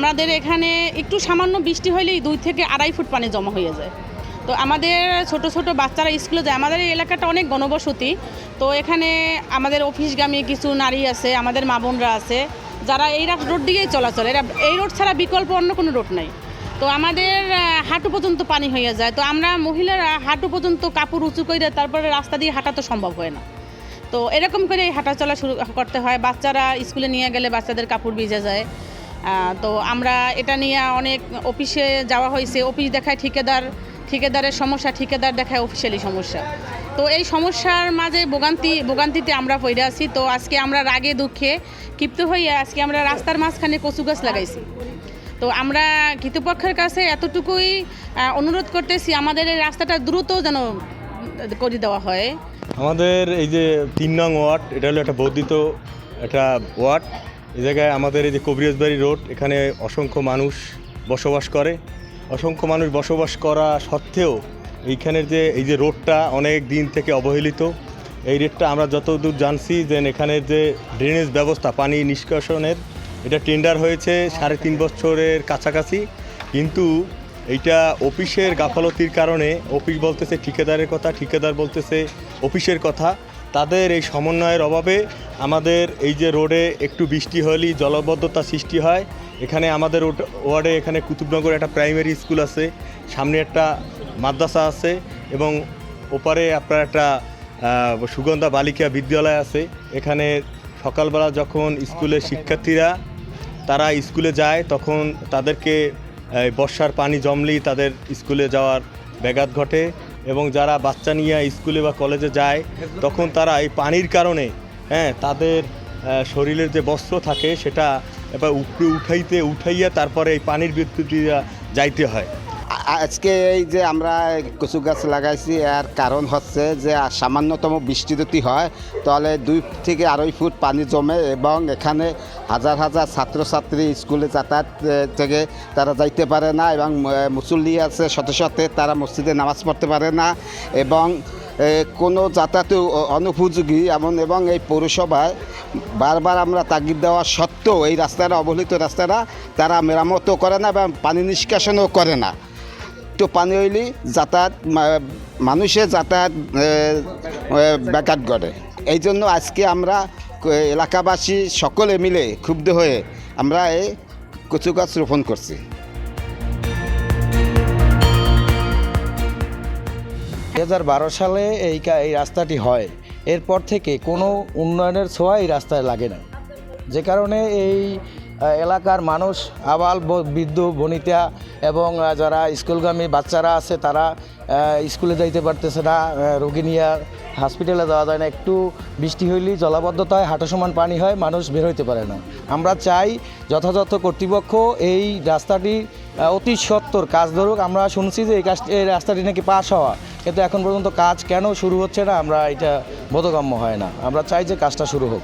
আমাদের এখানে একটু সামান্য বৃষ্টি হলেই 2 থেকে 2.5 ফুট পানি জমা হয়ে যায়। তো আমাদের ছোট ছোট বাচ্চারা স্কুলে যায়। আমাদের এই এলাকাটা অনেক ঘনবসতি। তো এখানে আমাদের অফিসগামী কিছু নারী আছে, আমাদের মা বোনরা আছে, যারা এই রোড দিয়েই চলাচল। এরা এই রোড ছাড়া বিকল্প অন্য কোনো রোড নাই। তো আমাদের হাঁটু পর্যন্ত পানি হয়ে যায়। তো আমরা মহিলারা হাঁটু পর্যন্ত কাপড় উঁচু করে তারপরে রাস্তা দিয়ে হাঁটা তো সম্ভব হয় না। তো এরকম করে হাঁটা চলা শুরু করতে হয়। বাচ্চারা স্কুলে নিয়ে গেলে বাচ্চাদের কাপড় ভিজে যায়। তো আমরা এটা নিয়ে অনেক অফিসে যাওয়া হয়েছে। অফিস দেখায় ঠিকাদারের সমস্যা, ঠিকাদার দেখায় অফিসিয়ালি সমস্যা। তো এই সমস্যার মাঝে ভোগান্তিতে আমরা পড়ে আছি। তো আজকে আমরা রাগে দুঃখে ক্ষিপ্ত হয়ে আজকে আমরা রাস্তার মাঝখানে কচু গাছ লাগাইছি। তো আমরা কর্তৃপক্ষের কাছে এতটুকুই অনুরোধ করতেছি, আমাদের এই রাস্তাটা দ্রুত যেন করে দেওয়া হয়। আমাদের এই যে 3 নং ওয়ার্ড, এটা হলো একটা বর্ধিত একটা ওয়ার্ড। এই জায়গায় আমাদের এই যে কবিরাজবাড়ি রোড, এখানে অসংখ্য মানুষ বসবাস করে। অসংখ্য মানুষ বসবাস করা সত্ত্বেও এইখানের যে এই যে রোডটা অনেক দিন থেকে অবহেলিত। এই রোডটা আমরা যতদূর জানছি যে এখানের যে ড্রেনেজ ব্যবস্থা, পানি নিষ্কাশনের, এটা টেন্ডার হয়েছে 3.5 বছরের কাছাকাছি। কিন্তু এইটা অফিসের গাফলতির কারণে, অফিস বলতেছে ঠিকাদারের কথা, ঠিকাদার বলতেছে অফিসের কথা, তাদের এই সমন্বয়ের অভাবে আমাদের এই যে রোডে একটু বৃষ্টি হলেই জলবদ্ধতা সৃষ্টি হয়। এখানে আমাদের ওয়ার্ডে এখানে কুতুবনগর একটা প্রাইমারি স্কুল আছে, সামনে একটা মাদ্রাসা আছে এবং ওপারে আপনার একটা সুগন্ধা বালিকা বিদ্যালয় আছে। এখানে সকালবেলা যখন স্কুলের শিক্ষার্থীরা তারা স্কুলে যায় তখন তাদেরকে বর্ষার পানি জমলেই তাদের স্কুলে যাওয়ার ব্যাঘাত ঘটে এবং যারা বাচ্চা নিয়ে স্কুলে বা কলেজে যায় তখন তারা এই পানির কারণে তাদের শরীরের যে বস্ত্র থাকে সেটা এবার উপরে উঠাইয়া তারপরে এই পানির বিদ্যুৎ যাইতে হয়। আজকে এই যে আমরা কচু গাছ লাগাইছি, এর কারণ হচ্ছে যে সামান্যতম বৃষ্টি যদি হয় তাহলে 2 থেকে 2.5 ফুট পানি জমে এবং এখানে হাজার হাজার ছাত্রছাত্রী স্কুলে যাতায়াত থেকে তারা যাইতে পারে না এবং মুসল্লি আছে শত শতে, তারা মসজিদে নামাজ পড়তে পারে না এবং কোনো যাতায়াত অনুপযোগী এবং এই পৌরসভায় বারবার আমরা তাগিদ দেওয়া সত্ত্বেও এই রাস্তাটা, অবহেলিত রাস্তাটা তারা মেরামতও করে না এবং পানি নিষ্কাশনও করে না। তো পানি হইলে যাতায়াত, মানুষের যাতায়াত ব্যাঘাত ঘটে। এই জন্য আজকে আমরা এলাকাবাসী সকলে মিলে ক্ষুব্ধ হয়ে আমরা এই কচু গাছ রোপণ করছি। 2012 সালে এই রাস্তাটি হয়, এরপর থেকে কোনো উন্নয়নের ছোঁয়া এই রাস্তায় লাগে না, যে কারণে এই এলাকার মানুষ, আবাল বৃদ্ধ বনিতা এবং যারা স্কুলগামী বাচ্চারা আছে তারা স্কুলে যাইতে পারতেছে না, রোগী নিয়ে হসপিটালে যাওয়া যায় না। একটু বৃষ্টি হইলেই জলাবদ্ধতা হয়, হাঁটু সমান পানি হয়, মানুষ বের হইতে পারে না। আমরা চাই যথাযথ কর্তৃপক্ষ এই রাস্তাটি অতি সত্বর কাজ ধরুক। আমরা শুনছি যে এই রাস্তাটি নাকি পাস হওয়া, কিন্তু এখন পর্যন্ত কাজ কেন শুরু হচ্ছে না আমরা এটা বোধগম্য হয় না। আমরা চাই যে কাজটা শুরু হোক।